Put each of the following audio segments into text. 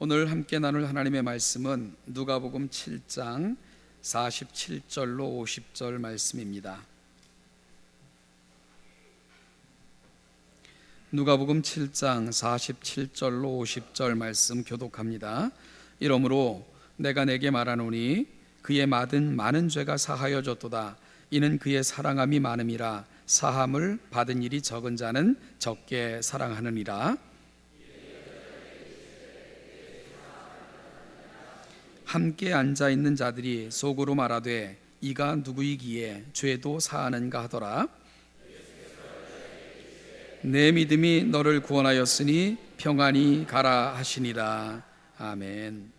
오늘 함께 나눌 하나님의 말씀은 누가복음 7장 47절로 50절 말씀입니다. 누가복음 7장 47절로 50절 말씀 교독합니다. 이러므로 내가 내게 말하노니 그의 받은 많은 죄가 사하여 졌도다. 이는 그의 사랑함이 많음이라. 사함을 받은 일이 적은 자는 적게 사랑하느니라. 함께 앉아있는 자들이 속으로 말하되 이가 누구이기에 죄도 사하는가 하더라. 내 믿음이 너를 구원하였으니 평안히 가라 하시니라. 아멘.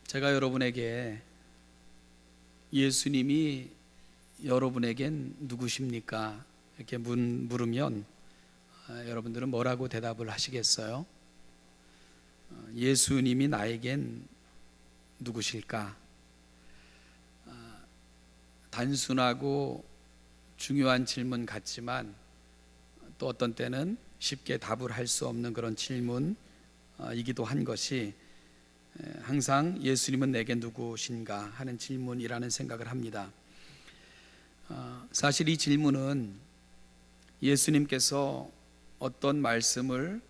제가 여러분에게 예수님이 여러분에겐 누구십니까? 이렇게 물으면 여러분들은 뭐라고 대답을 하시겠어요? 예수님이 나에겐 누구실까? 단순하고 중요한 질문 같지만 또 어떤 때는 쉽게 답을 할 수 없는 그런 질문이기도 한 것이 항상 예수님은 내게 누구신가 하는 질문이라는 생각을 합니다. 사실 이 질문은 예수님께서 어떤 말씀을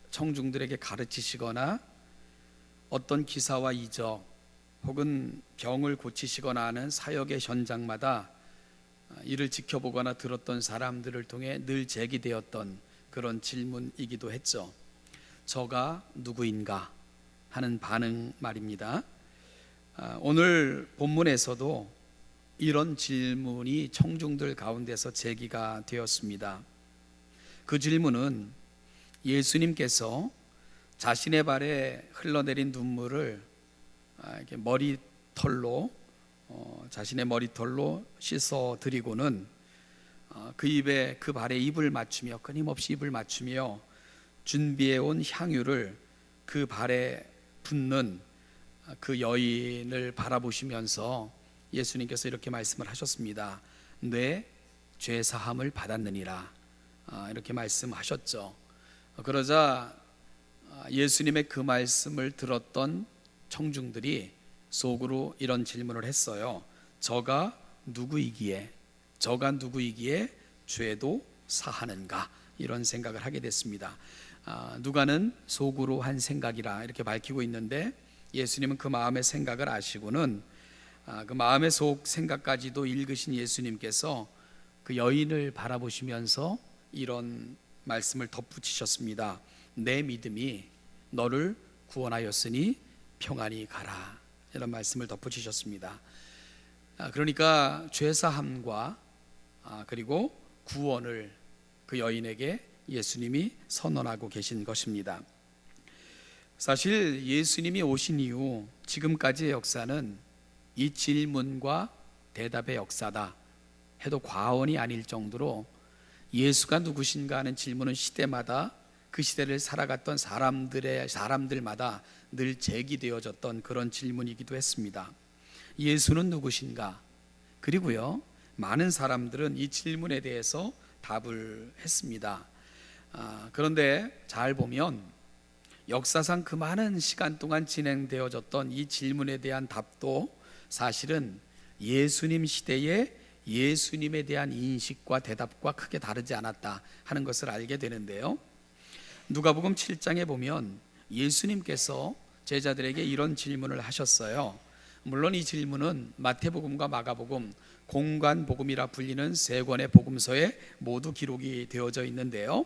청중들에게 가르치시거나 어떤 기사와 이적 혹은 병을 고치시거나 하는 사역의 현장마다 이를 지켜보거나 들었던 사람들을 통해 늘 제기되었던 그런 질문이기도 했죠. 저가 누구인가 하는 반응 말입니다. 오늘 본문에서도 이런 질문이 청중들 가운데서 제기가 되었습니다. 그 질문은 예수님께서 자신의 발에 흘러내린 눈물을 이렇게 자신의 머리털로 씻어 드리고는 그 발에 입을 맞추며 끊임없이 입을 맞추며 준비해 온 향유를 그 발에 붓는 그 여인을 바라보시면서 예수님께서 이렇게 말씀을 하셨습니다. 내 죄 사함을 받았느니라. 이렇게 말씀하셨죠. 그러자 예수님의 그 말씀을 들었던 청중들이 속으로 이런 질문을 했어요. 저가 누구이기에 죄도 사하는가? 이런 생각을 하게 됐습니다. 누가는 속으로 한 생각이라 이렇게 밝히고 있는데 예수님은 그 마음의 생각을 아시고는 그 마음의 속 생각까지도 읽으신 예수님께서 그 여인을 바라보시면서 이런 말씀을 덧붙이셨습니다. 내 믿음이 너를 구원하였으니 평안히 가라. 이런 말씀을 덧붙이셨습니다. 그러니까 죄사함과 그리고 구원을 그 여인에게 예수님이 선언하고 계신 것입니다. 사실 예수님이 오신 이후 지금까지의 역사는 이 질문과 대답의 역사다 해도 과언이 아닐 정도로 예수가 누구신가 하는 질문은 시대마다 그 시대를 살아갔던 사람들마다 늘 제기되어졌던 그런 질문이기도 했습니다. 예수는 누구신가? 그리고요, 많은 사람들은 이 질문에 대해서 답을 했습니다. 그런데 잘 보면 역사상 그 많은 시간 동안 진행되어졌던 이 질문에 대한 답도 사실은 예수님 시대에 예수님에 대한 인식과 대답과 크게 다르지 않았다 하는 것을 알게 되는데요. 누가복음 7장에 보면 예수님께서 제자들에게 이런 질문을 하셨어요. 물론 이 질문은 마태복음과 마가복음, 공관복음이라 불리는 세 권의 복음서에 모두 기록이 되어져 있는데요.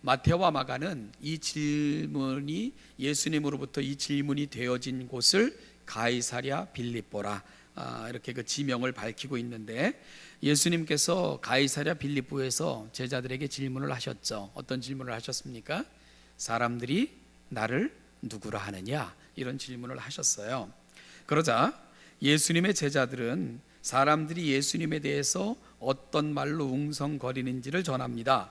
마태와 마가는 이 질문이 예수님으로부터 이 질문이 되어진 곳을 가이사랴 빌립보라 이렇게 그 지명을 밝히고 있는데 예수님께서 가이사랴 빌립보에서 제자들에게 질문을 하셨죠. 어떤 질문을 하셨습니까? 사람들이 나를 누구라 하느냐? 이런 질문을 하셨어요. 그러자 예수님의 제자들은 사람들이 예수님에 대해서 어떤 말로 웅성거리는지를 전합니다.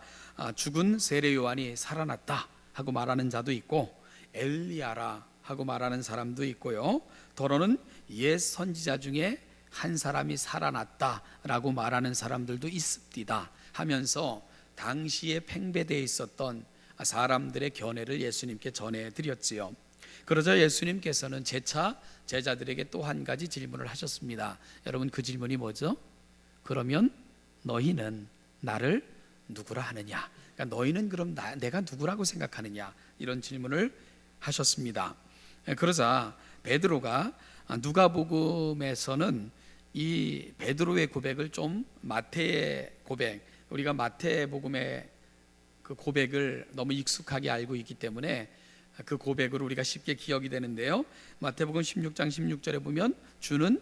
죽은 세례 요한이 살아났다 하고 말하는 자도 있고 엘리야라 하고 말하는 사람도 있고요. 더러는 옛 선지자 중에 한 사람이 살아났다라고 말하는 사람들도 있습니다 하면서 당시에 팽배되어 있었던 사람들의 견해를 예수님께 전해드렸지요. 그러자 예수님께서는 재차 제자들에게 또 한 가지 질문을 하셨습니다. 여러분, 그 질문이 뭐죠? 그러면 너희는 나를 누구라 하느냐? 그러니까 너희는 그럼 내가 누구라고 생각하느냐? 이런 질문을 하셨습니다. 그러자 베드로가 누가복음에서는 이 베드로의 고백을 좀 마태의 고백, 우리가 마태복음의 그 고백을 너무 익숙하게 알고 있기 때문에 그 고백으로 우리가 쉽게 기억이 되는데요. 마태복음 16장 16절에 보면 주는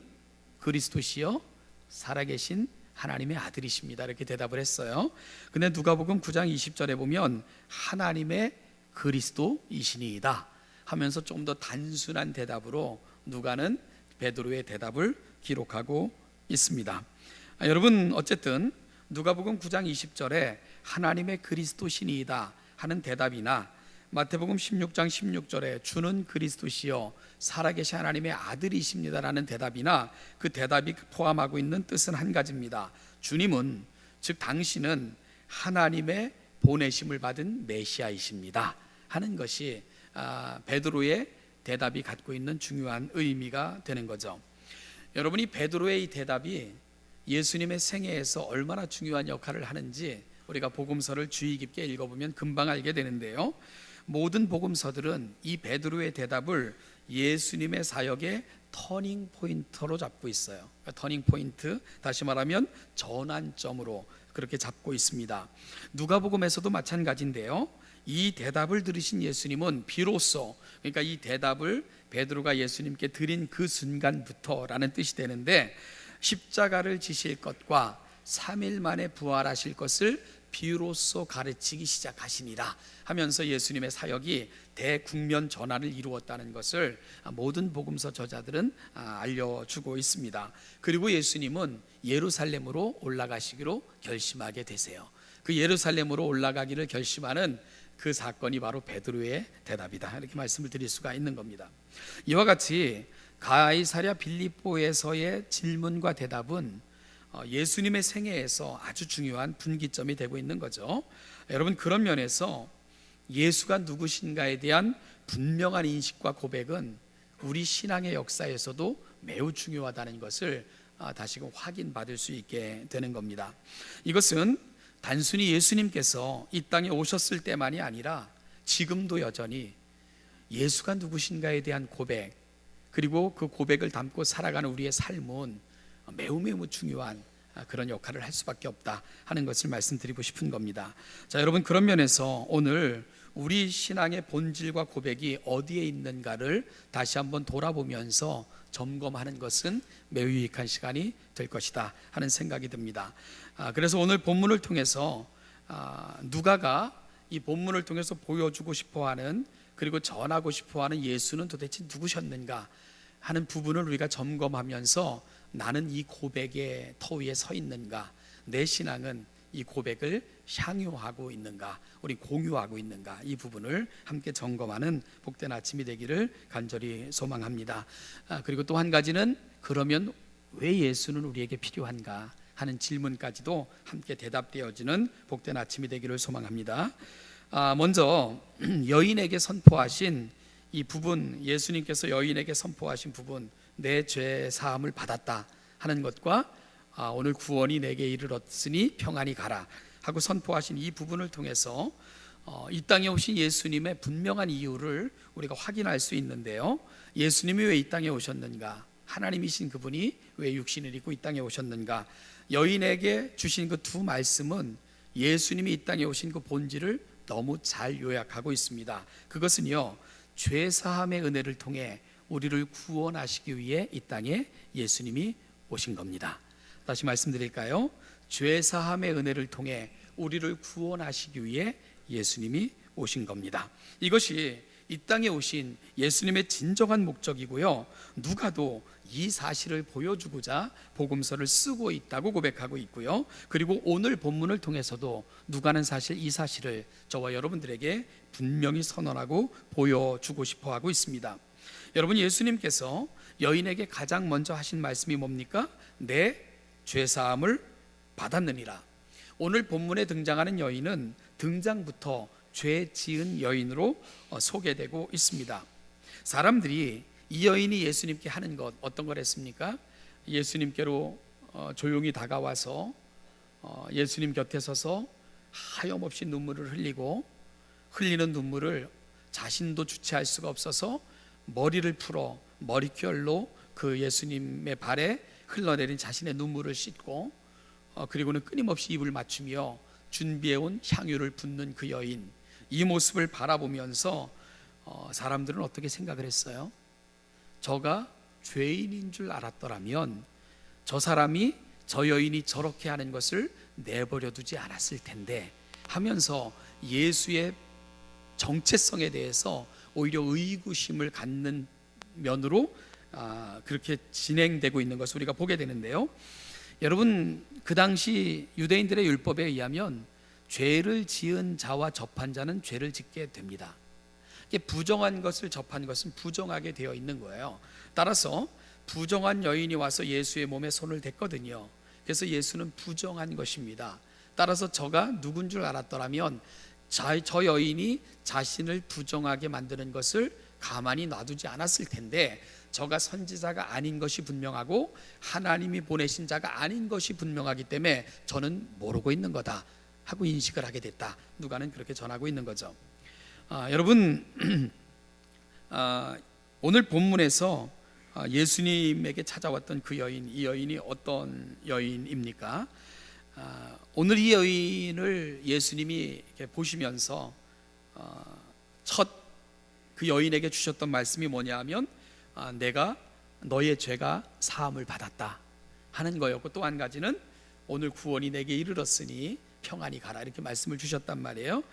그리스도시요 살아계신 하나님의 아들이십니다, 이렇게 대답을 했어요. 근데 누가복음 9장 20절에 보면 하나님의 그리스도이시니이다 하면서 조금 더 단순한 대답으로 누가는 베드로의 대답을 기록하고 있습니다. 여러분, 어쨌든 누가복음 9장 20절에 하나님의 그리스도시니이다 하는 대답이나 마태복음 16장 16절에 주는 그리스도시요 살아계신 하나님의 아들이십니다라는 대답이나 그 대답이 포함하고 있는 뜻은 한 가지입니다. 주님은, 즉 당신은 하나님의 보내심을 받은 메시아이십니다 하는 것이 베드로의 대답이 갖고 있는 중요한 의미가 되는 거죠. 여러분이 베드로의 이 대답이 예수님의 생애에서 얼마나 중요한 역할을 하는지 우리가 복음서를 주의 깊게 읽어보면 금방 알게 되는데요. 모든 복음서들은 이 베드로의 대답을 예수님의 사역의 터닝 포인트로 잡고 있어요. 터닝 포인트, 다시 말하면 전환점으로 그렇게 잡고 있습니다. 누가복음에서도 마찬가지인데요. 이 대답을 들으신 예수님은 비로소, 그러니까 이 대답을 베드로가 예수님께 드린 그 순간부터라는 뜻이 되는데, 십자가를 지실 것과 3일 만에 부활하실 것을 비로소 가르치기 시작하시니라 하면서 예수님의 사역이 대국면 전환을 이루었다는 것을 모든 복음서 저자들은 알려주고 있습니다. 그리고 예수님은 예루살렘으로 올라가시기로 결심하게 되세요. 그 예루살렘으로 올라가기를 결심하는 그 사건이 바로 베드로의 대답이다, 이렇게 말씀을 드릴 수가 있는 겁니다. 이와 같이 가이사랴 빌립보에서의 질문과 대답은 예수님의 생애에서 아주 중요한 분기점이 되고 있는 거죠. 여러분, 그런 면에서 예수가 누구신가에 대한 분명한 인식과 고백은 우리 신앙의 역사에서도 매우 중요하다는 것을 다시금 확인받을 수 있게 되는 겁니다. 이것은 단순히 예수님께서 이 땅에 오셨을 때만이 아니라 지금도 여전히 예수가 누구신가에 대한 고백, 그리고 그 고백을 담고 살아가는 우리의 삶은 매우 중요한 그런 역할을 할 수밖에 없다 하는 것을 말씀드리고 싶은 겁니다. 자, 여러분, 그런 면에서 오늘 우리 신앙의 본질과 고백이 어디에 있는가를 다시 한번 돌아보면서 점검하는 것은 매우 유익한 시간이 될 것이다 하는 생각이 듭니다. 그래서 오늘 본문을 통해서 누가가 이 본문을 통해서 보여주고 싶어하는, 그리고 전하고 싶어하는 예수는 도대체 누구셨는가 하는 부분을 우리가 점검하면서 나는 이 고백의 터 위에 서 있는가, 내 신앙은 이 고백을 향유하고 있는가, 우리 공유하고 있는가, 이 부분을 함께 점검하는 복된 아침이 되기를 간절히 소망합니다. 그리고 또 한 가지는, 그러면 왜 예수는 우리에게 필요한가 하는 질문까지도 함께 대답되어지는 복된 아침이 되기를 소망합니다. 먼저 여인에게 선포하신 이 부분, 예수님께서 여인에게 선포하신 부분, 내 죄 사함을 받았다 하는 것과 오늘 구원이 내게 이르렀으니 평안히 가라 하고 선포하신 이 부분을 통해서 이 땅에 오신 예수님의 분명한 이유를 우리가 확인할 수 있는데요. 예수님이 왜 이 땅에 오셨는가, 하나님이신 그분이 왜 육신을 입고 이 땅에 오셨는가, 여인에게 주신 그 두 말씀은 예수님이 이 땅에 오신 그 본질을 너무 잘 요약하고 있습니다. 그것은요, 죄사함의 은혜를 통해 우리를 구원하시기 위해 이 땅에 예수님이 오신 겁니다. 다시 말씀드릴까요? 죄사함의 은혜를 통해 우리를 구원하시기 위해 예수님이 오신 겁니다. 이것이 이 땅에 오신 예수님의 진정한 목적이고요, 누가도 이 사실을 보여주고자 복음서를 쓰고 있다고 고백하고 있고요, 그리고 오늘 본문을 통해서도 누가는 사실 이 사실을 저와 여러분들에게 분명히 선언하고 보여주고 싶어 하고 있습니다. 여러분, 예수님께서 여인에게 가장 먼저 하신 말씀이 뭡니까? 내 죄사함을 받았느니라. 오늘 본문에 등장하는 여인은 등장부터 죄 지은 여인으로 소개되고 있습니다. 사람들이 이 여인이 예수님께 하는 것 어떤 걸 했습니까? 예수님께로 조용히 다가와서 예수님 곁에 서서 하염없이 눈물을 흘리고, 흘리는 눈물을 자신도 주체할 수가 없어서 머리를 풀어 머리결로 그 예수님의 발에 흘러내린 자신의 눈물을 씻고, 그리고는 끊임없이 입을 맞추며 준비해온 향유를 붓는 그 여인, 이 모습을 바라보면서 사람들은 어떻게 생각을 했어요? 저가 죄인인 줄 알았더라면 저 사람이, 저 여인이 저렇게 하는 것을 내버려 두지 않았을 텐데 하면서 예수의 정체성에 대해서 오히려 의구심을 갖는 면으로 그렇게 진행되고 있는 것을 우리가 보게 되는데요. 여러분, 그 당시 유대인들의 율법에 의하면 죄를 지은 자와 접한 자는 죄를 짓게 됩니다. 부정한 것을 접한 것은 부정하게 되어 있는 거예요. 따라서 부정한 여인이 와서 예수의 몸에 손을 댔거든요. 그래서 예수는 부정한 것입니다. 따라서 저가 누군 줄 알았더라면 저 여인이 자신을 부정하게 만드는 것을 가만히 놔두지 않았을 텐데, 저가 선지자가 아닌 것이 분명하고 하나님이 보내신 자가 아닌 것이 분명하기 때문에 저는 모르고 있는 거다 하고 인식을 하게 됐다. 누가는 그렇게 전하고 있는 거죠. 여러분, 오늘 본문에서 예수님에게 찾아왔던 그 여인, 이 여인이 어떤 여인입니까? 오늘 이 여인을 예수님이 이렇게 보시면서 첫 그 여인에게 주셨던 말씀이 뭐냐 하면 내가 너의 죄가 사함을 받았다 하는 거였고, 또 한 가지는 오늘 구원이 내게 이르렀으니 평안히 가라, 이렇게 말씀을 주셨단 말이에요.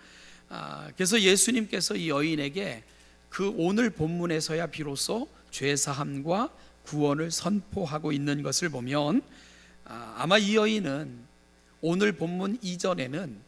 그래서 예수님께서 이 여인에게 그 오늘 본문에서야 비로소 죄사함과 구원을 선포하고 있는 것을 보면 아마 이 여인은 오늘 본문 이전에는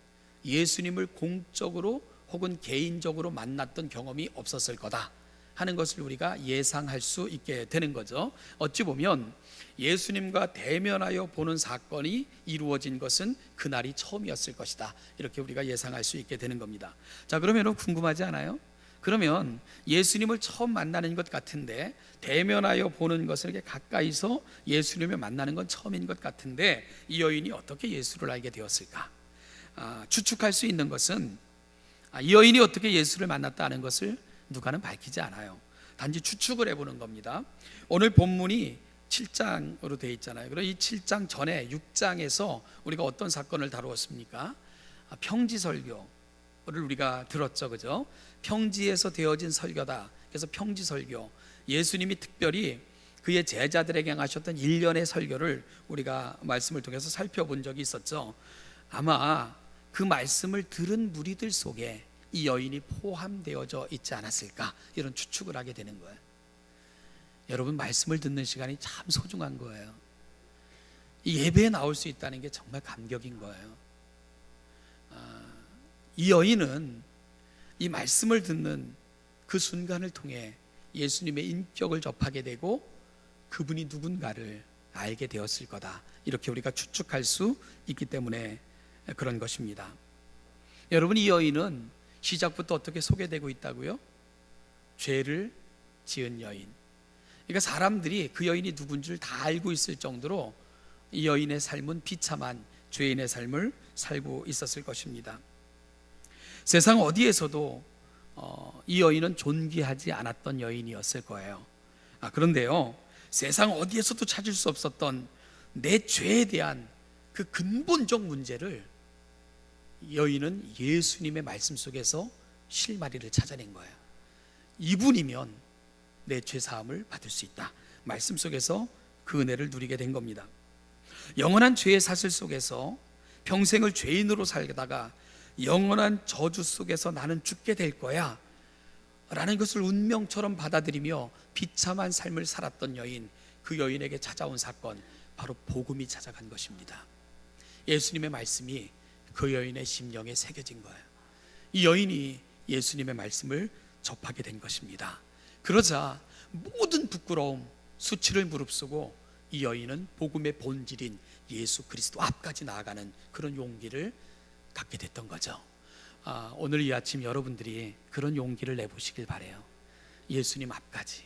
예수님을 공적으로 혹은 개인적으로 만났던 경험이 없었을 거다 하는 것을 우리가 예상할 수 있게 되는 거죠. 어찌 보면 예수님과 대면하여 보는 사건이 이루어진 것은 그날이 처음이었을 것이다, 이렇게 우리가 예상할 수 있게 되는 겁니다. 자, 그러면 여러분 궁금하지 않아요? 그러면 예수님을 처음 만나는 것 같은데, 대면하여 보는 것을 이렇게 가까이서 예수님을 만나는 건 처음인 것 같은데, 이 여인이 어떻게 예수를 알게 되었을까? 추측할 수 있는 것은 이 여인이 어떻게 예수를 만났다는 것을 누가는 밝히지 않아요. 단지 추측을 해보는 겁니다. 오늘 본문이 7장으로 되어 있잖아요. 그럼 이 7장 전에 6장에서 우리가 어떤 사건을 다루었습니까? 평지설교를 우리가 들었죠, 그죠? 평지에서 되어진 설교다. 그래서 평지설교, 예수님이 특별히 그의 제자들에게 하셨던 일련의 설교를 우리가 말씀을 통해서 살펴본 적이 있었죠. 아마 그 말씀을 들은 무리들 속에 이 여인이 포함되어져 있지 않았을까, 이런 추측을 하게 되는 거예요. 여러분, 말씀을 듣는 시간이 참 소중한 거예요. 이 예배에 나올 수 있다는 게 정말 감격인 거예요. 이 여인은 이 말씀을 듣는 그 순간을 통해 예수님의 인격을 접하게 되고 그분이 누군가를 알게 되었을 거다, 이렇게 우리가 추측할 수 있기 때문에 그런 것입니다. 여러분, 이 여인은 시작부터 어떻게 소개되고 있다고요? 죄를 지은 여인. 그러니까 사람들이 그 여인이 누군 줄 다 알고 있을 정도로 이 여인의 삶은 비참한 죄인의 삶을 살고 있었을 것입니다. 세상 어디에서도 이 여인은 존귀하지 않았던 여인이었을 거예요. 그런데요, 세상 어디에서도 찾을 수 없었던 내 죄에 대한 그 근본적 문제를 여인은 예수님의 말씀 속에서 실마리를 찾아낸 거예요. 이분이면 내 죄사함을 받을 수 있다, 말씀 속에서 그 은혜를 누리게 된 겁니다. 영원한 죄의 사슬 속에서 평생을 죄인으로 살다가 영원한 저주 속에서 나는 죽게 될 거야 라는 것을 운명처럼 받아들이며 비참한 삶을 살았던 여인, 그 여인에게 찾아온 사건, 바로 복음이 찾아간 것입니다. 예수님의 말씀이 그 여인의 심령에 새겨진 거예요. 이 여인이 예수님의 말씀을 접하게 된 것입니다. 그러자 모든 부끄러움, 수치를 무릅쓰고 이 여인은 복음의 본질인 예수 그리스도 앞까지 나아가는 그런 용기를 갖게 됐던 거죠. 오늘 이 아침 여러분들이 그런 용기를 내보시길 바래요. 예수님 앞까지,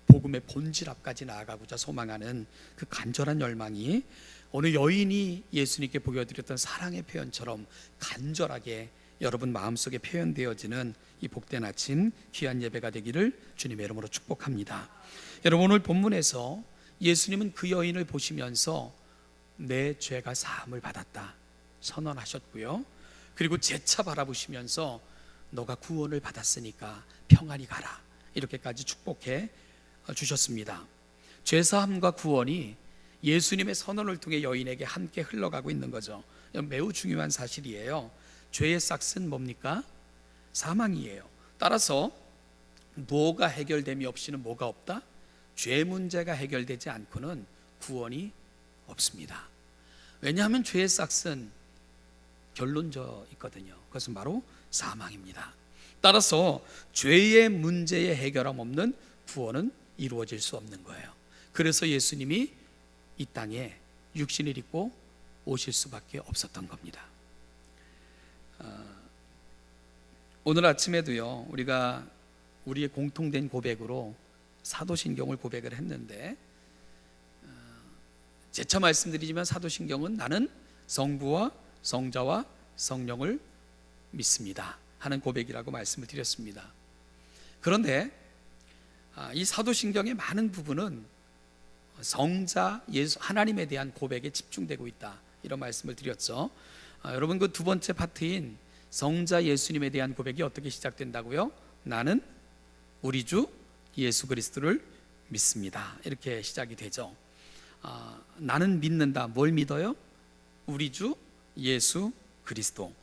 복음의 본질 앞까지 나아가고자 소망하는 그 간절한 열망이 어느 여인이 예수님께 보여드렸던 사랑의 표현처럼 간절하게 여러분 마음속에 표현되어지는 이 복된 아침 귀한 예배가 되기를 주님의 이름으로 축복합니다. 여러분, 오늘 본문에서 예수님은 그 여인을 보시면서 내 죄가 사함을 받았다 선언하셨고요, 그리고 재차 바라보시면서 너가 구원을 받았으니까 평안히 가라 이렇게까지 축복해 주셨습니다. 죄사함과 구원이 예수님의 선언을 통해 여인에게 함께 흘러가고 있는 거죠. 매우 중요한 사실이에요. 죄의 싹은 뭡니까? 사망이에요. 따라서 뭐가 해결됨이 없이는 뭐가 없다? 죄 문제가 해결되지 않고는 구원이 없습니다. 왜냐하면 죄의 싹은 결론져 있거든요. 그것은 바로 사망입니다. 따라서 죄의 문제에 해결함 없는 구원은 이루어질 수 없는 거예요. 그래서 예수님이 이 땅에 육신을 입고 오실 수밖에 없었던 겁니다. 오늘 아침에도요, 우리가 우리의 공통된 고백으로 사도신경을 고백을 했는데, 재차 말씀드리지만 사도신경은 나는 성부와 성자와 성령을 믿습니다 하는 고백이라고 말씀을 드렸습니다. 그런데 이 사도신경의 많은 부분은 성자 예수 하나님에 대한 고백에 집중되고 있다 이런 말씀을 드렸죠. 여러분, 그 두 번째 파트인 성자 예수님에 대한 고백이 어떻게 시작된다고요? 나는 우리 주 예수 그리스도를 믿습니다 이렇게 시작이 되죠. 나는 믿는다. 뭘 믿어요? 우리 주 예수 그리스도.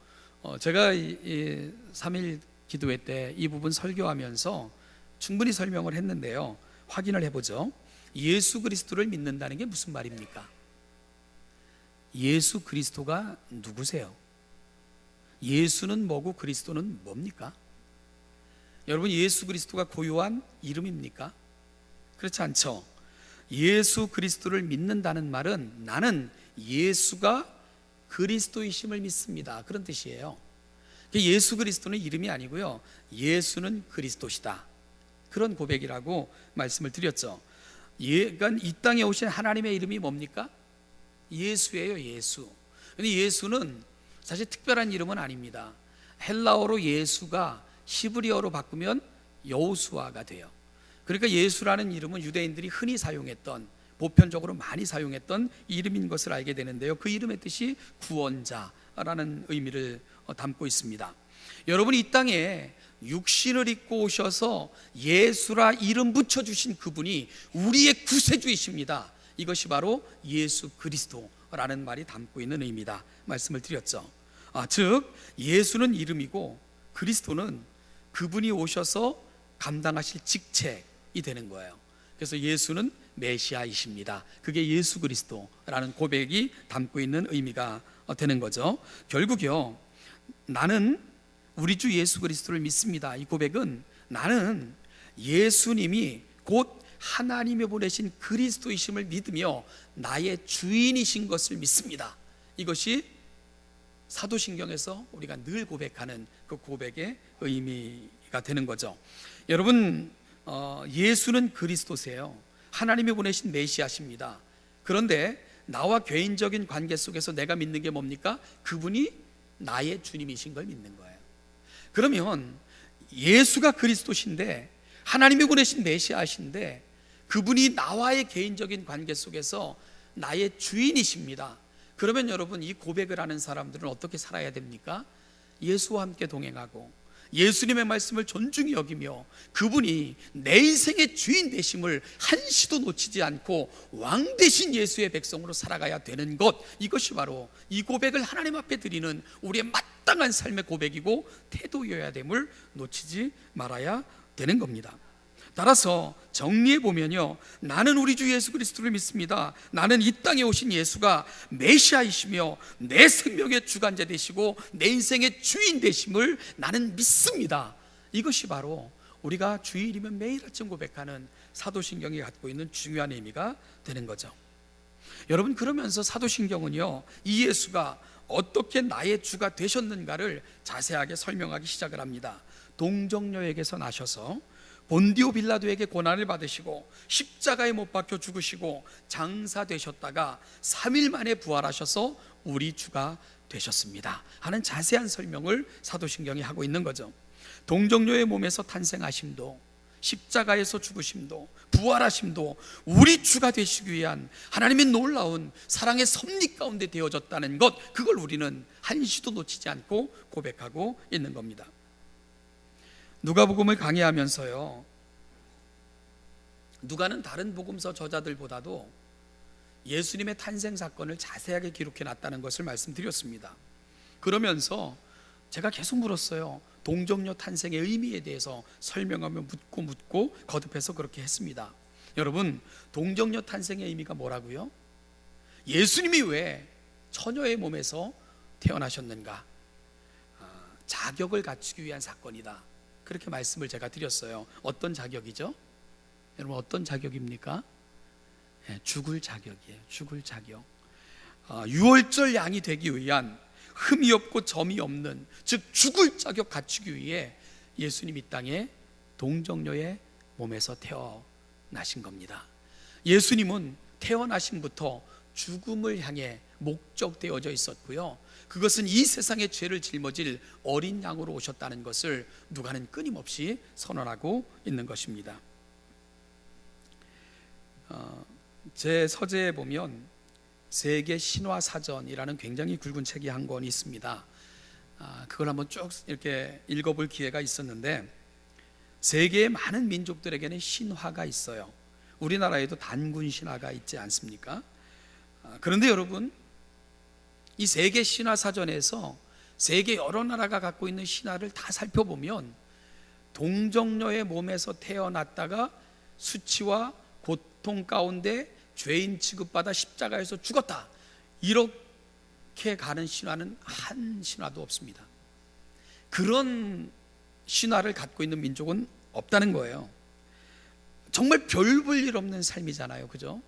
제가 이 3일 기도회 때 이 부분 설교하면서 충분히 설명을 했는데요, 확인을 해보죠. 예수 그리스도를 믿는다는 게 무슨 말입니까? 예수 그리스도가 누구세요? 예수는 뭐고 그리스도는 뭡니까? 여러분, 예수 그리스도가 고유한 이름입니까? 그렇지 않죠. 예수 그리스도를 믿는다는 말은 나는 예수가 그리스도이심을 믿습니다 그런 뜻이에요. 예수 그리스도는 이름이 아니고요, 예수는 그리스도시다 그런 고백이라고 말씀을 드렸죠. 그러니까 이 땅에 오신 하나님의 이름이 뭡니까? 예수예요. 예수. 근데 예수는 사실 특별한 이름은 아닙니다. 헬라어로 예수가 히브리어로 바꾸면 여호수아가 돼요. 그러니까 예수라는 이름은 유대인들이 흔히 사용했던, 보편적으로 많이 사용했던 이름인 것을 알게 되는데요, 그 이름의 뜻이 구원자라는 의미를 담고 있습니다. 여러분이 이 땅에 육신을 입고 오셔서 예수라 이름 붙여주신 그분이 우리의 구세주이십니다. 이것이 바로 예수 그리스도라는 말이 담고 있는 의미다 말씀을 드렸죠. 즉 예수는 이름이고 그리스도는 그분이 오셔서 감당하실 직책이 되는 거예요. 그래서 예수는 메시아이십니다. 그게 예수 그리스도라는 고백이 담고 있는 의미가 되는 거죠. 결국요, 나는 우리 주 예수 그리스도를 믿습니다. 이 고백은 나는 예수님이 곧 하나님이 보내신 그리스도이심을 믿으며 나의 주인이신 것을 믿습니다. 이것이 사도신경에서 우리가 늘 고백하는 그 고백의 의미가 되는 거죠. 여러분, 예수는 그리스도세요. 하나님이 보내신 메시아십니다. 그런데 나와 개인적인 관계 속에서 내가 믿는 게 뭡니까? 그분이 나의 주님이신 걸 믿는 거예요. 그러면 예수가 그리스도신데 하나님이 보내신 메시아신데 그분이 나와의 개인적인 관계 속에서 나의 주인이십니다. 그러면 여러분, 이 고백을 하는 사람들은 어떻게 살아야 됩니까? 예수와 함께 동행하고 예수님의 말씀을 존중히 여기며 그분이 내 인생의 주인 되심을 한시도 놓치지 않고 왕 되신 예수의 백성으로 살아가야 되는 것, 이것이 바로 이 고백을 하나님 앞에 드리는 우리의 마땅한 삶의 고백이고 태도여야 됨을 놓치지 말아야 되는 겁니다. 따라서 정리해 보면요, 나는 우리 주 예수 그리스도를 믿습니다. 나는 이 땅에 오신 예수가 메시아이시며 내 생명의 주관자 되시고 내 인생의 주인 되심을 나는 믿습니다. 이것이 바로 우리가 주일이면 매일 아침 고백하는 사도신경이 갖고 있는 중요한 의미가 되는 거죠. 여러분, 그러면서 사도신경은요, 이 예수가 어떻게 나의 주가 되셨는가를 자세하게 설명하기 시작을 합니다. 동정녀에게서 나셔서 본디오 빌라도에게 고난을 받으시고 십자가에 못 박혀 죽으시고 장사되셨다가 3일 만에 부활하셔서 우리 주가 되셨습니다 하는 자세한 설명을 사도신경이 하고 있는 거죠. 동정녀의 몸에서 탄생하심도 십자가에서 죽으심도 부활하심도 우리 주가 되시기 위한 하나님의 놀라운 사랑의 섭리 가운데 되어졌다는 것, 그걸 우리는 한시도 놓치지 않고 고백하고 있는 겁니다. 누가복음을 강의하면서요, 누가는 다른 복음서 저자들보다도 예수님의 탄생 사건을 자세하게 기록해 놨다는 것을 말씀드렸습니다. 그러면서 제가 계속 물었어요. 동정녀 탄생의 의미에 대해서 설명하며 묻고 거듭해서 그렇게 했습니다. 여러분, 동정녀 탄생의 의미가 뭐라고요? 예수님이 왜 처녀의 몸에서 태어나셨는가? 자격을 갖추기 위한 사건이다, 그렇게 말씀을 제가 드렸어요. 어떤 자격이죠? 여러분, 어떤 자격입니까? 죽을 자격이에요. 죽을 자격. 유월절 양이 되기 위한, 흠이 없고 점이 없는, 즉 죽을 자격 갖추기 위해 예수님 이 땅에 동정녀의 몸에서 태어나신 겁니다. 예수님은 태어나심부터 죽음을 향해 목적되어져 있었고요, 그것은 이 세상의 죄를 짊어질 어린 양으로 오셨다는 것을 누가는 끊임없이 선언하고 있는 것입니다. 제 서재에 보면 세계 신화 사전이라는 굉장히 굵은 책이 한 권 있습니다. 그걸 한번 쭉 이렇게 읽어볼 기회가 있었는데, 세계의 많은 민족들에게는 신화가 있어요. 우리나라에도 단군 신화가 있지 않습니까? 그런데 여러분, 이 세계 신화 사전에서 세계 여러 나라가 갖고 있는 신화를 다 살펴보면 동정녀의 몸에서 태어났다가 수치와 고통 가운데 죄인 취급받아 십자가에서 죽었다, 이렇게 가는 신화는 한 신화도 없습니다. 그런 신화를 갖고 있는 민족은 없다는 거예요. 정말 별 볼 일 없는 삶이잖아요, 그죠?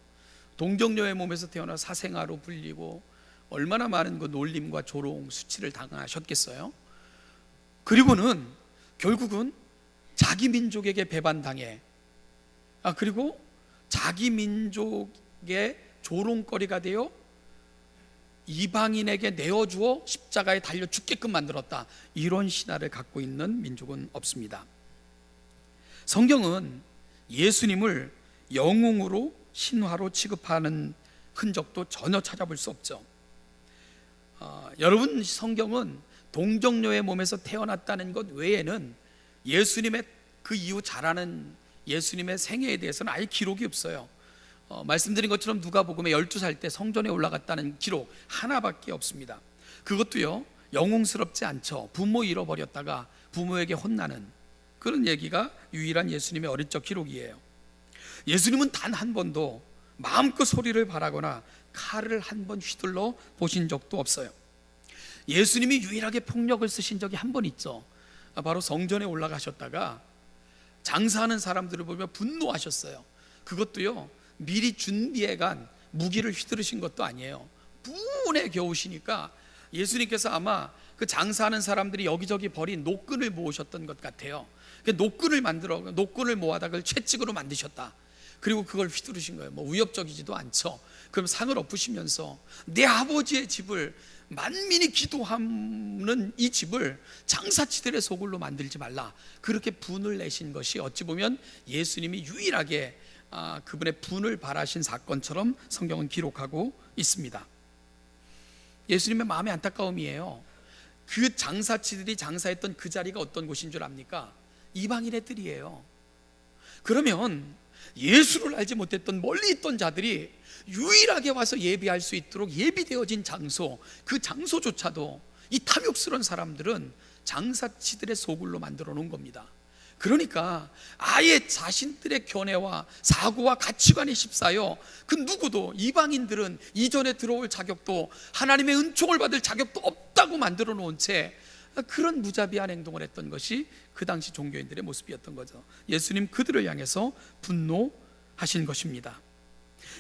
동정녀의 몸에서 태어나 사생아로 불리고 얼마나 많은 그 놀림과 조롱, 수치를 당하셨겠어요? 그리고는 결국은 자기 민족에게 배반당해, 그리고 자기 민족의 조롱거리가 되어 이방인에게 내어주어 십자가에 달려 죽게끔 만들었다, 이런 신화를 갖고 있는 민족은 없습니다. 성경은 예수님을 영웅으로 신화로 취급하는 흔적도 전혀 찾아볼 수 없죠. 여러분, 성경은 동정녀의 몸에서 태어났다는 것 외에는 예수님의 그 이후 자라는 예수님의 생애에 대해서는 아예 기록이 없어요. 말씀드린 것처럼 누가복음에 12살 때 성전에 올라갔다는 기록 하나밖에 없습니다. 그것도요, 영웅스럽지 않죠. 부모 잃어버렸다가 부모에게 혼나는 그런 얘기가 유일한 예수님의 어릴 적 기록이에요. 예수님은 단 한 번도 마음껏 소리를 바라거나 칼을 한 번 휘둘러 보신 적도 없어요. 예수님이 유일하게 폭력을 쓰신 적이 한 번 있죠. 바로 성전에 올라가셨다가 장사하는 사람들을 보며 분노하셨어요. 그것도요, 미리 준비해간 무기를 휘두르신 것도 아니에요. 분에 겨우시니까 예수님께서 아마 그 장사하는 사람들이 여기저기 버린 노끈을 모으셨던 것 같아요. 그 노끈을 모아다 그걸 채찍으로 만드셨다. 그리고 그걸 휘두르신 거예요. 뭐 위협적이지도 않죠. 그럼 상을 엎으시면서 내 아버지의 집을, 만민이 기도하는 이 집을 장사치들의 소굴로 만들지 말라, 그렇게 분을 내신 것이 어찌 보면 예수님이 유일하게 그분의 분을 발하신 사건처럼 성경은 기록하고 있습니다. 예수님의 마음의 안타까움이에요. 그 장사치들이 장사했던 그 자리가 어떤 곳인 줄 압니까? 이방인의 뜰이에요. 그러면 예수를 알지 못했던 멀리 있던 자들이 유일하게 와서 예배할 수 있도록 예비되어진 장소, 그 장소조차도 이 탐욕스러운 사람들은 장사치들의 소굴로 만들어 놓은 겁니다. 그러니까 아예 자신들의 견해와 사고와 가치관이 휩싸여 그 누구도, 이방인들은 이전에 들어올 자격도, 하나님의 은총을 받을 자격도 없다고 만들어 놓은 채 그런 무자비한 행동을 했던 것이 그 당시 종교인들의 모습이었던 거죠. 예수님 그들을 향해서 분노하신 것입니다.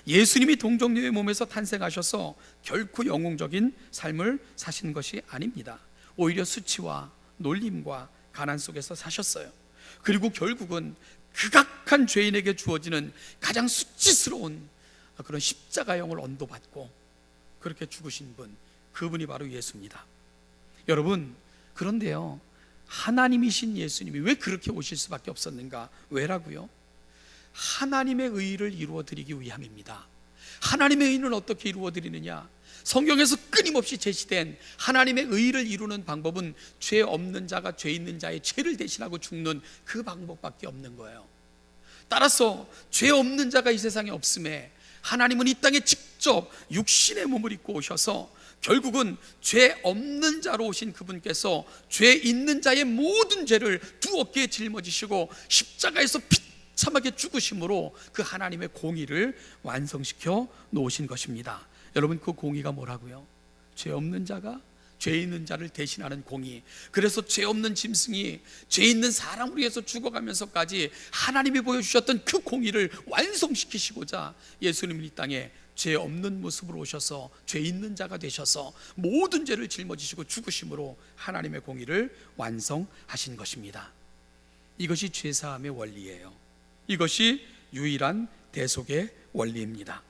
예수님이 동정녀의 몸에서 탄생하셔서 결코 영웅적인 삶을 사신 것이 아닙니다. 오히려 수치와 놀림과 가난 속에서 사셨어요. 그리고 결국은 극악한 죄인에게 주어지는 가장 수치스러운 그런 십자가형을 언도받고 그렇게 죽으신 분, 그분이 바로 예수입니다. 여러분, 그런데요, 하나님이신 예수님이 왜 그렇게 오실 수밖에 없었는가? 왜라고요? 하나님의 의를 이루어드리기 위함입니다. 하나님의 의는 어떻게 이루어드리느냐? 성경에서 끊임없이 제시된 하나님의 의를 이루는 방법은 죄 없는 자가 죄 있는 자의 죄를 대신하고 죽는 그 방법밖에 없는 거예요. 따라서 죄 없는 자가 이 세상에 없음에 하나님은 이 땅에 직접 육신의 몸을 입고 오셔서 결국은 죄 없는 자로 오신 그분께서 죄 있는 자의 모든 죄를 두 어깨에 짊어지시고 십자가에서 비참하게 죽으심으로 그 하나님의 공의를 완성시켜 놓으신 것입니다. 여러분, 그 공의가 뭐라고요? 죄 없는 자가 죄 있는 자를 대신하는 공의. 그래서 죄 없는 짐승이 죄 있는 사람을 위해서 죽어가면서까지 하나님이 보여주셨던 그 공의를 완성시키시고자 예수님이 이 땅에 죄 없는 모습으로 오셔서 죄 있는 자가 되셔서 모든 죄를 짊어지시고 죽으심으로 하나님의 공의를 완성하신 것입니다. 이것이 죄사함의 원리예요. 이것이 유일한 대속의 원리입니다.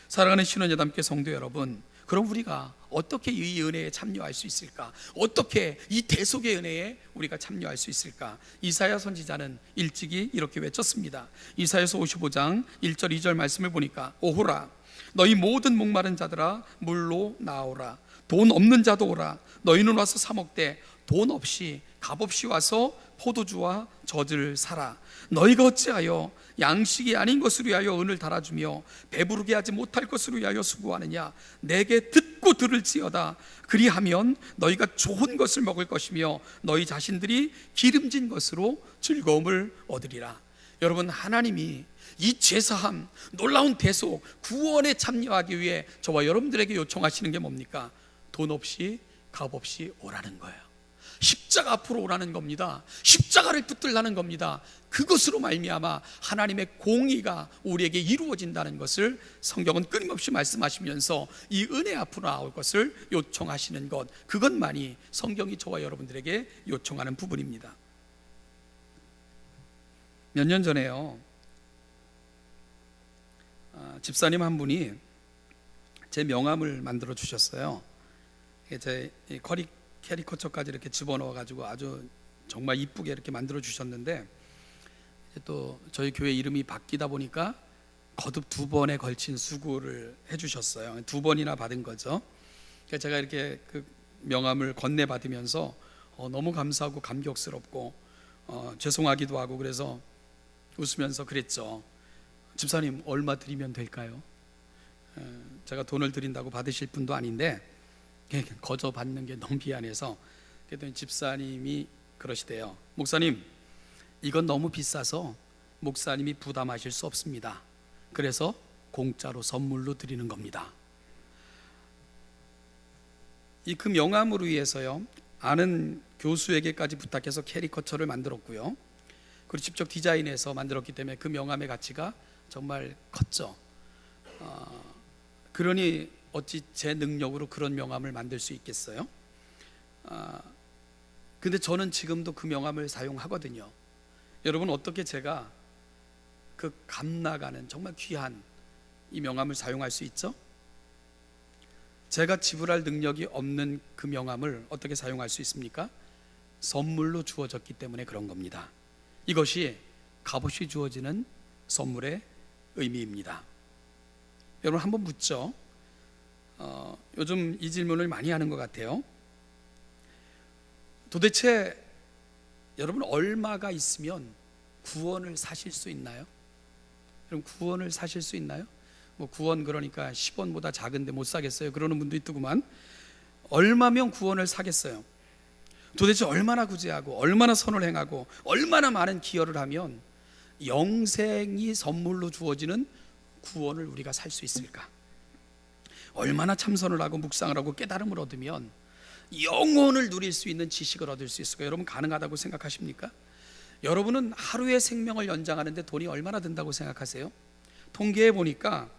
사랑하는 신원여담교 성도 여러분, 그럼 우리가 어떻게 이 은혜에 참여할 수 있을까? 어떻게 이 대속의 은혜에 우리가 참여할 수 있을까? 이사야 선지자는 일찍이 이렇게 외쳤습니다. 이사야서 55장 1절 2절 말씀을 보니까, 오호라 너희 모든 목마른 자들아 물로 나오라. 돈 없는 자도 오라. 너희는 와서 사 먹되 돈 없이 값없이 와서 포도주와 젖을 사라. 너희가 어찌하여 양식이 아닌 것을 위하여 은을 달아주며 배부르게 하지 못할 것을 위하여 수고하느냐? 내게 듣고 들을지어다. 그리하면 너희가 좋은 것을 먹을 것이며 너희 자신들이 기름진 것으로 즐거움을 얻으리라. 여러분, 하나님이 이 죄사함, 놀라운 대속, 구원에 참여하기 위해 저와 여러분들에게 요청하시는 게 뭡니까? 돈 없이 값 없이 오라는 거예요. 십자가 앞으로 오라는 겁니다. 십자가를 붙들라는 겁니다. 그것으로 말미암아 하나님의 공의가 우리에게 이루어진다는 것을 성경은 끊임없이 말씀하시면서 이 은혜 앞으로 나올 것을 요청하시는 것, 그것만이 성경이 저와 여러분들에게 요청하는 부분입니다. 몇 년 전에요, 집사님 한 분이 제 명함을 만들어 주셨어요. 제 캐리커처까지 이렇게 집어넣어가지고 아주 정말 이쁘게 이렇게 만들어 주셨는데, 또 저희 교회 이름이 바뀌다 보니까 거듭 2번에 걸친 수고를 해주셨어요. 2번이나 받은 거죠. 제가 이렇게 그 명함을 건네받으면서 너무 감사하고 감격스럽고 죄송하기도 하고 그래서 웃으면서 그랬죠. 집사님, 얼마 드리면 될까요? 제가 돈을 드린다고 받으실 분도 아닌데 거저 받는 게 너무 미안해서, 그랬더니 집사님이 그러시대요. 목사님, 이건 너무 비싸서 목사님이 부담하실 수 없습니다. 그래서 공짜로 선물로 드리는 겁니다. 그 명함으로 위해서요, 아는 교수에게까지 부탁해서 캐리커처를 만들었고요, 그리고 직접 디자인해서 만들었기 때문에 그 명함의 가치가 정말 컸죠. 그러니 어찌 제 능력으로 그런 명함을 만들 수 있겠어요? 근데 저는 지금도 그 명함을 사용하거든요. 여러분, 어떻게 제가 그 값 나가는 정말 귀한 이 명함을 사용할 수 있죠? 제가 지불할 능력이 없는 그 명함을 어떻게 사용할 수 있습니까? 선물로 주어졌기 때문에 그런 겁니다. 이것이 값없이 주어지는 선물의 의미입니다. 여러분, 한번 묻죠. 요즘 이 질문을 많이 하는 것 같아요. 도대체 여러분, 얼마가 있으면 구원을 사실 수 있나요? 여러분, 구원을 사실 수 있나요? 구원 그러니까 10원보다 작은데 못 사겠어요, 그러는 분도 있더구만. 얼마면 구원을 사겠어요? 도대체 얼마나 구제하고 얼마나 선을 행하고 얼마나 많은 기여를 하면 영생이 선물로 주어지는 구원을 우리가 살 수 있을까? 얼마나 참선을 하고 묵상을 하고 깨달음을 얻으면 영혼을 누릴 수 있는 지식을 얻을 수 있을까? 여러분, 가능하다고 생각하십니까? 여러분은 하루의 생명을 연장하는데 돈이 얼마나 든다고 생각하세요? 통계해 보니까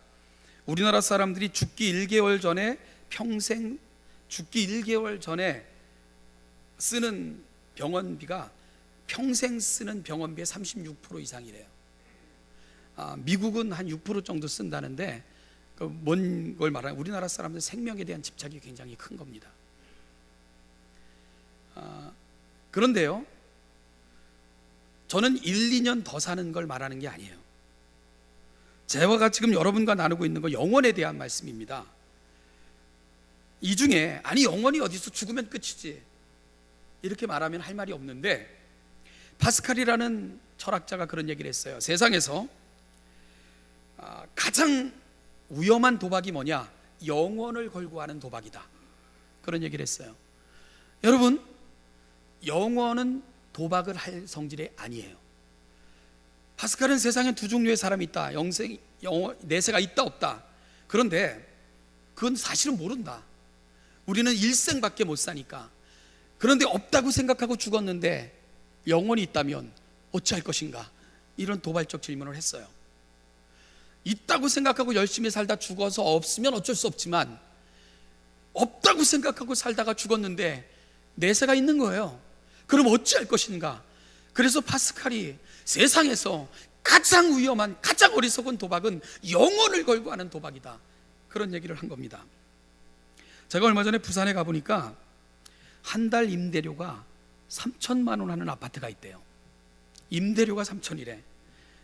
우리나라 사람들이 죽기 1개월 전에 죽기 1개월 전에 쓰는 병원비가 평생 쓰는 병원비의 36% 이상이래요. 미국은 한 6% 정도 쓴다는데, 뭔 걸 말하냐, 우리나라 사람들 생명에 대한 집착이 굉장히 큰 겁니다. 그런데요, 저는 1, 2년 더 사는 걸 말하는 게 아니에요. 제가 지금 여러분과 나누고 있는 거 영원에 대한 말씀입니다. 이 중에 아니 영원이 어디서, 죽으면 끝이지, 이렇게 말하면 할 말이 없는데, 파스칼이라는 철학자가 그런 얘기를 했어요. 세상에서 가장 위험한 도박이 뭐냐? 영원을 걸고 하는 도박이다, 그런 얘기를 했어요. 여러분, 영원은 도박을 할 성질이 아니에요. 파스칼은 세상에 두 종류의 사람이 있다, 내세가 있다 없다. 그런데 그건 사실은 모른다. 우리는 일생밖에 못 사니까. 그런데 없다고 생각하고 죽었는데 영원이 있다면 어찌할 것인가, 이런 도발적 질문을 했어요. 있다고 생각하고 열심히 살다 죽어서 없으면 어쩔 수 없지만, 없다고 생각하고 살다가 죽었는데 내세가 있는 거예요. 그럼 어찌할 것인가. 그래서 파스칼이 세상에서 가장 위험한, 가장 어리석은 도박은 영혼을 걸고 하는 도박이다, 그런 얘기를 한 겁니다. 제가 얼마 전에 부산에 가보니까 한 달 임대료가 3천만 원 하는 아파트가 있대요. 임대료가 3천이래.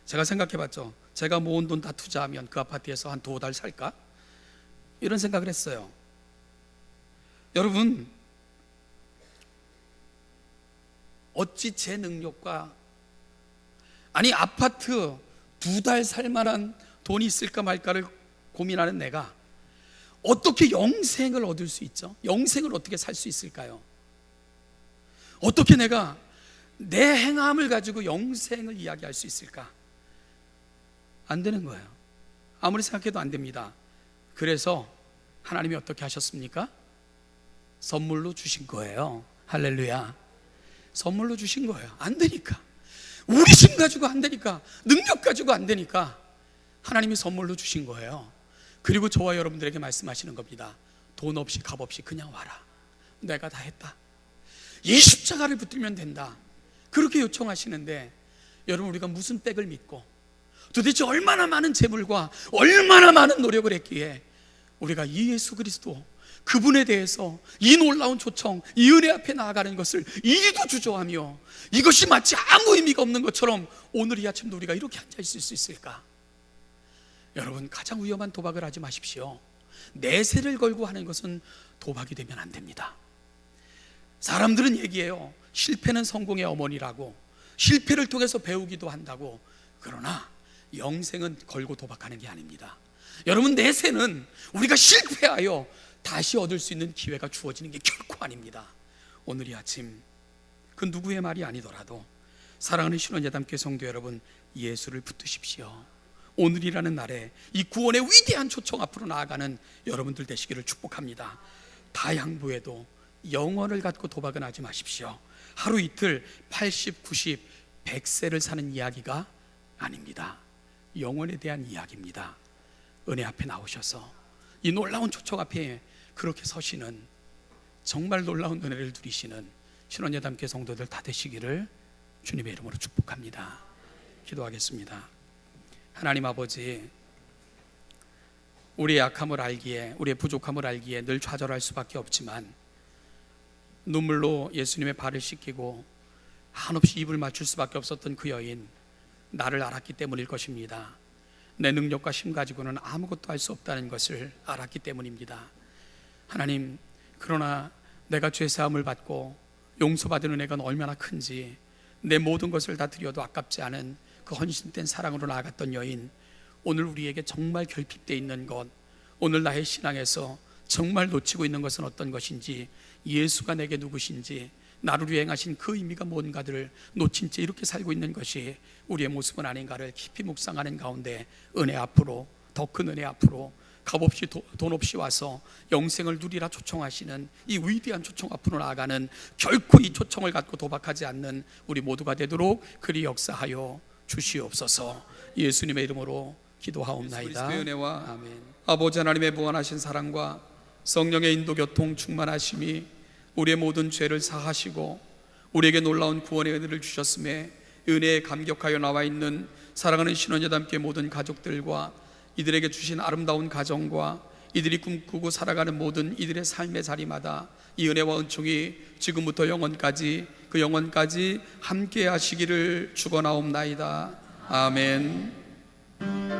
제가 생각해봤죠. 제가 모은 돈 다 투자하면 그 아파트에서 한 2달 살까? 이런 생각을 했어요. 여러분, 어찌 제 능력과, 아니 아파트 2달 살만한 돈이 있을까 말까를 고민하는 내가 어떻게 영생을 얻을 수 있죠? 영생을 어떻게 살 수 있을까요? 어떻게 내가 내 행함을 가지고 영생을 이야기할 수 있을까? 안 되는 거예요. 아무리 생각해도 안 됩니다. 그래서 하나님이 어떻게 하셨습니까? 선물로 주신 거예요. 할렐루야. 선물로 주신 거예요. 안 되니까, 우리 힘 가지고 안 되니까, 능력 가지고 안 되니까 하나님이 선물로 주신 거예요. 그리고 저와 여러분들에게 말씀하시는 겁니다. 돈 없이 값 없이 그냥 와라, 내가 다 했다, 이 십자가를 붙들면 된다, 그렇게 요청하시는데, 여러분, 우리가 무슨 백을 믿고 도대체 얼마나 많은 재물과 얼마나 많은 노력을 했기에 우리가 이 예수 그리스도, 그분에 대해서 이 놀라운 초청, 이 은혜 앞에 나아가는 것을 이기주저하며 이것이 마치 아무 의미가 없는 것처럼 오늘 이 아침도 우리가 이렇게 앉아있을 수 있을까? 여러분, 가장 위험한 도박을 하지 마십시오. 내세를 걸고 하는 것은 도박이 되면 안 됩니다. 사람들은 얘기해요. 실패는 성공의 어머니라고, 실패를 통해서 배우기도 한다고. 그러나 영생은 걸고 도박하는 게 아닙니다. 여러분, 내세는 우리가 실패하여 다시 얻을 수 있는 기회가 주어지는 게 결코 아닙니다. 오늘 이 아침 그 누구의 말이 아니더라도 사랑하는 신원예담교회 성도 여러분, 예수를 붙드십시오. 오늘이라는 날에 이 구원의 위대한 초청 앞으로 나아가는 여러분들 되시기를 축복합니다. 다 양보해도 영원을 갖고 도박은 하지 마십시오. 하루 이틀 80, 90, 100세를 사는 이야기가 아닙니다. 영원에 대한 이야기입니다. 은혜 앞에 나오셔서 이 놀라운 초청 앞에 그렇게 서시는, 정말 놀라운 은혜를 누리시는 신원예담교회 성도들 다 되시기를 주님의 이름으로 축복합니다. 기도하겠습니다. 하나님 아버지, 우리의 약함을 알기에, 우리의 부족함을 알기에 늘 좌절할 수밖에 없지만, 눈물로 예수님의 발을 씻기고 한없이 입을 맞출 수밖에 없었던 그 여인, 나를 알았기 때문일 것입니다. 내 능력과 힘 가지고는 아무것도 할 수 없다는 것을 알았기 때문입니다. 하나님, 그러나 내가 죄사함을 받고 용서받은 은혜가 얼마나 큰지, 내 모든 것을 다 드려도 아깝지 않은 그 헌신된 사랑으로 나아갔던 여인, 오늘 우리에게 정말 결핍되어 있는 것, 오늘 나의 신앙에서 정말 놓치고 있는 것은 어떤 것인지, 예수가 내게 누구신지, 나를 위해 행하신 그 의미가 뭔가들을 놓친 채 이렇게 살고 있는 것이 우리의 모습은 아닌가를 깊이 묵상하는 가운데, 은혜 앞으로, 더 큰 은혜 앞으로, 값없이 돈 없이 와서 영생을 누리라 초청하시는 이 위대한 초청 앞으로 나아가는, 결코 이 초청을 갖고 도박하지 않는 우리 모두가 되도록 그리 역사하여 주시옵소서. 예수님의 이름으로 기도하옵나이다. 그리스도의 은혜와 아멘. 아버지 하나님의 무한하신 사랑과 성령의 인도 교통 충만하심이 우리의 모든 죄를 사하시고 우리에게 놀라운 구원의 은혜를 주셨음에 은혜에 감격하여 나와 있는 사랑하는 신원여담교회 모든 가족들과 이들에게 주신 아름다운 가정과 이들이 꿈꾸고 살아가는 모든 이들의 삶의 자리마다 이 은혜와 은총이 지금부터 영원까지 그 영원까지 함께 하시기를 축원하옵나이다. 아멘.